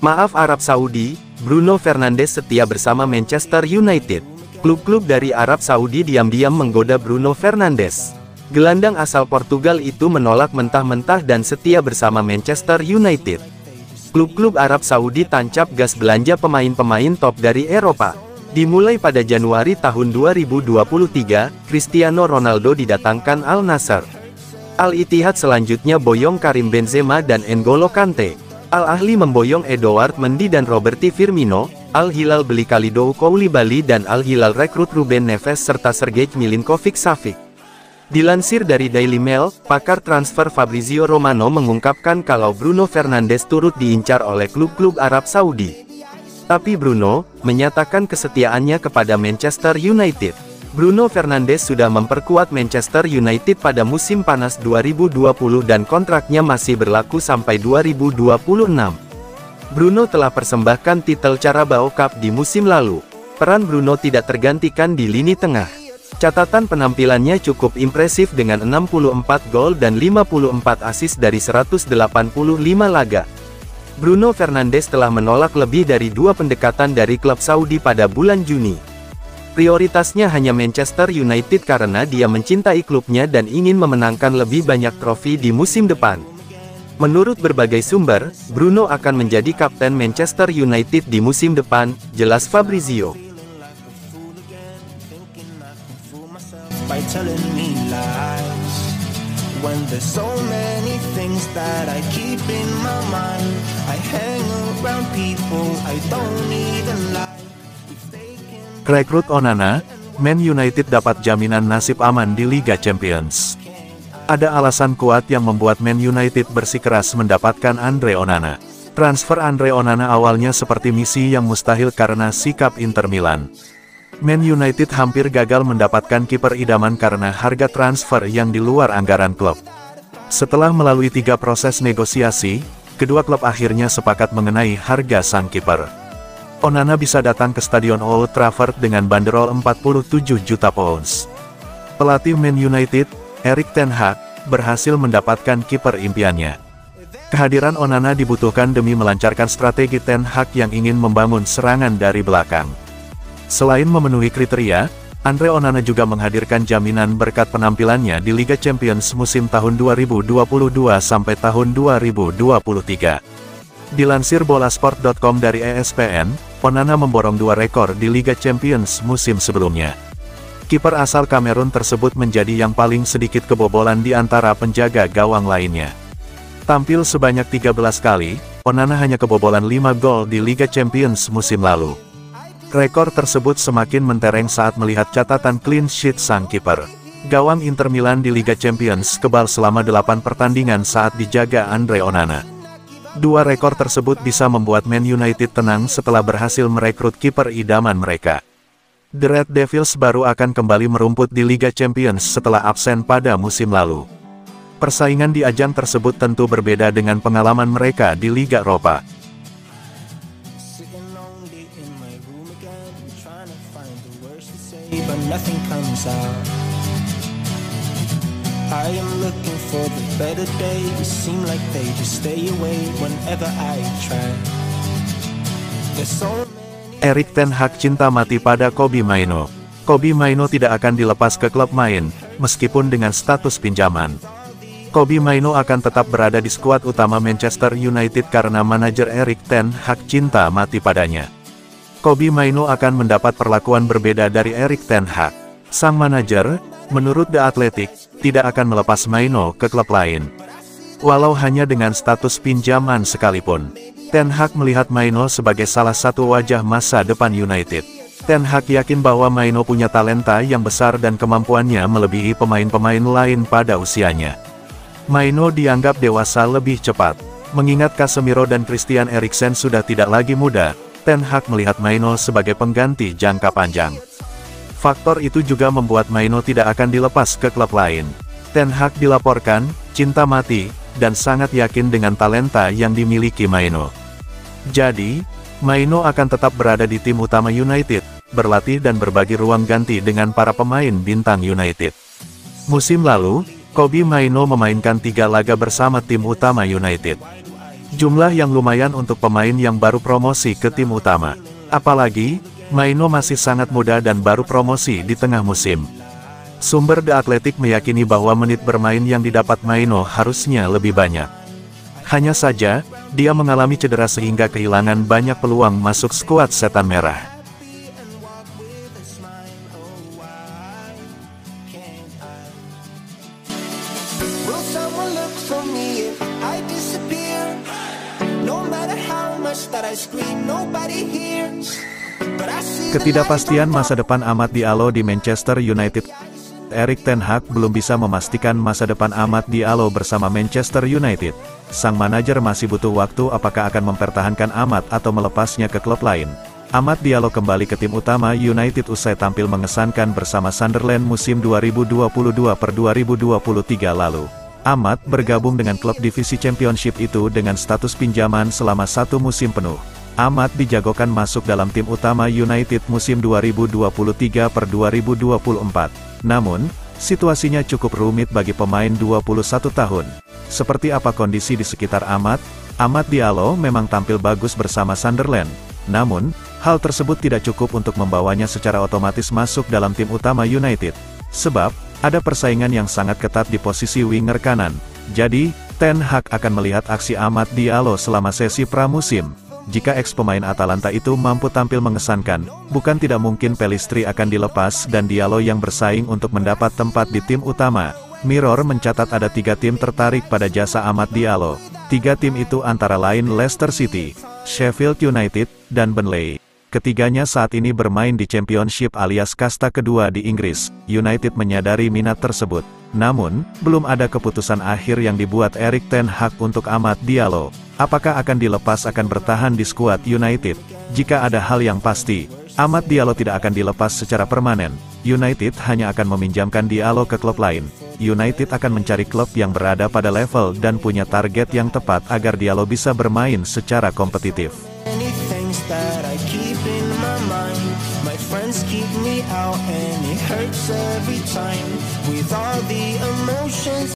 Maaf Arab Saudi, Bruno Fernandes setia bersama Manchester United. Klub-klub dari Arab Saudi diam-diam menggoda Bruno Fernandes. Gelandang asal Portugal itu menolak mentah-mentah dan setia bersama Manchester United. Klub-klub Arab Saudi tancap gas belanja pemain-pemain top dari Eropa. Dimulai pada Januari tahun 2023, Cristiano Ronaldo didatangkan Al Nassr. Al Ittihad selanjutnya boyong Karim Benzema dan N'Golo Kante. Al Ahly memboyong Edouard Mendy dan Roberto Firmino. Al Hilal beli Kalidou Koulibaly dan Al Hilal rekrut Ruben Neves serta Sergej Milinkovic-Savic. Dilansir dari Daily Mail, pakar transfer Fabrizio Romano mengungkapkan kalau Bruno Fernandes turut diincar oleh klub-klub Arab Saudi. Tapi Bruno menyatakan kesetiaannya kepada Manchester United. Bruno Fernandes sudah memperkuat Manchester United pada musim panas 2020 dan kontraknya masih berlaku sampai 2026. Bruno telah persembahkan titel Carabao Cup di musim lalu. Peran Bruno tidak tergantikan di lini tengah. Catatan penampilannya cukup impresif dengan 64 gol dan 54 assist dari 185 laga. Bruno Fernandes telah menolak lebih dari 2 pendekatan dari klub Saudi pada bulan Juni. Prioritasnya hanya Manchester United karena dia mencintai klubnya dan ingin memenangkan lebih banyak trofi di musim depan. Menurut berbagai sumber, Bruno akan menjadi kapten Manchester United di musim depan, jelas Fabrizio. When there's so many things that I keep in my mind, I hang around people I don't even like. Rekrut Onana, Man United dapat jaminan nasib aman di Liga Champions. Ada alasan kuat yang membuat Man United bersikeras mendapatkan Andre Onana. Transfer Andre Onana awalnya seperti misi yang mustahil karena sikap Inter Milan. Man United hampir gagal mendapatkan kiper idaman karena harga transfer yang di luar anggaran klub. Setelah melalui 3 proses negosiasi, kedua klub akhirnya sepakat mengenai harga sang kiper. Onana bisa datang ke Stadion Old Trafford dengan banderol 47 juta pounds. Pelatih Man United, Erik ten Hag, berhasil mendapatkan kiper impiannya. Kehadiran Onana dibutuhkan demi melancarkan strategi ten Hag yang ingin membangun serangan dari belakang. Selain memenuhi kriteria, Andre Onana juga menghadirkan jaminan berkat penampilannya di Liga Champions musim tahun 2022 sampai tahun 2023. Dilansir bolasport.com dari ESPN, Onana memborong 2 rekor di Liga Champions musim sebelumnya. Kiper asal Kamerun tersebut menjadi yang paling sedikit kebobolan di antara penjaga gawang lainnya. Tampil sebanyak 13 kali, Onana hanya kebobolan 5 gol di Liga Champions musim lalu. Rekor tersebut semakin mentereng saat melihat catatan clean sheet sang kiper. Gawang Inter Milan di Liga Champions kebal selama 8 pertandingan saat dijaga Andre Onana. 2 rekor tersebut bisa membuat Man United tenang setelah berhasil merekrut kiper idaman mereka. The Red Devils baru akan kembali merumput di Liga Champions setelah absen pada musim lalu. Persaingan di ajang tersebut tentu berbeda dengan pengalaman mereka di Liga Eropa. But nothing comes out. I am looking for the better days. Seem like they just stay away whenever I try. There's so many... Erik ten Hag cinta mati pada Kobbie Mainoo. Kobbie Mainoo tidak akan dilepas ke klub main, meskipun dengan status pinjaman. Kobbie Mainoo akan tetap berada di skuad utama Manchester United karena manajer Erik ten Hag cinta mati padanya. Kobbie Mainoo akan mendapat perlakuan berbeda dari Erik ten Hag. Sang manajer, menurut The Athletic, tidak akan melepas Mainoo ke klub lain. Walau hanya dengan status pinjaman sekalipun. Ten Hag melihat Mainoo sebagai salah satu wajah masa depan United. Ten Hag yakin bahwa Mainoo punya talenta yang besar dan kemampuannya melebihi pemain-pemain lain pada usianya. Mainoo dianggap dewasa lebih cepat. Mengingat Casemiro dan Christian Eriksen sudah tidak lagi muda, Ten Hag melihat Mainoo sebagai pengganti jangka panjang. Faktor itu juga membuat Mainoo tidak akan dilepas ke klub lain. Ten Hag dilaporkan cinta mati dan sangat yakin dengan talenta yang dimiliki Mainoo. Jadi, Mainoo akan tetap berada di tim utama United, berlatih dan berbagi ruang ganti dengan para pemain bintang United. Musim lalu, Kobbie Mainoo memainkan 3 laga bersama tim utama United. Jumlah yang lumayan untuk pemain yang baru promosi ke tim utama. Apalagi, Maino masih sangat muda dan baru promosi di tengah musim. Sumber The Athletic meyakini bahwa menit bermain yang didapat Maino harusnya lebih banyak. Hanya saja, dia mengalami cedera sehingga kehilangan banyak peluang masuk skuad Setan Merah. Will someone look for me if I disappear? No matter how much that I scream, nobody hears. But I see the Ketidakpastian light masa depan Amad Diallo di Manchester United. Erik ten Hag belum bisa memastikan masa depan Amad Diallo bersama Manchester United. Sang manajer masih butuh waktu apakah akan mempertahankan Amad atau melepasnya ke klub lain. Amad Diallo kembali ke tim utama United usai tampil mengesankan bersama Sunderland musim 2022-2023 lalu. Amad bergabung dengan klub divisi Championship itu dengan status pinjaman selama 1 musim penuh. Amad dijagokan masuk dalam tim utama United musim 2023-2024. Namun, situasinya cukup rumit bagi pemain 21 tahun. Seperti apa kondisi di sekitar Amad? Amad Diallo memang tampil bagus bersama Sunderland. Namun, hal tersebut tidak cukup untuk membawanya secara otomatis masuk dalam tim utama United. Sebab, ada persaingan yang sangat ketat di posisi winger kanan. Jadi, Ten Hag akan melihat aksi Amad Diallo selama sesi pramusim. Jika ex-pemain Atalanta itu mampu tampil mengesankan, bukan tidak mungkin Pellistri akan dilepas dan Diallo yang bersaing untuk mendapat tempat di tim utama. Mirror mencatat ada 3 tim tertarik pada jasa Amad Diallo. 3 tim itu antara lain Leicester City, Sheffield United, dan Burnley. Ketiganya saat ini bermain di Championship alias kasta kedua di Inggris. United menyadari minat tersebut. Namun, belum ada keputusan akhir yang dibuat Erik ten Hag untuk Amad Diallo. Apakah akan dilepas akan bertahan di skuad United? Jika ada hal yang pasti, Amad Diallo tidak akan dilepas secara permanen. United hanya akan meminjamkan Diallo ke klub lain. United akan mencari klub yang berada pada level dan punya target yang tepat agar Diallo bisa bermain secara kompetitif. many things that I keep in my mind. My friends keep me out and it hurts every time. With all the emotions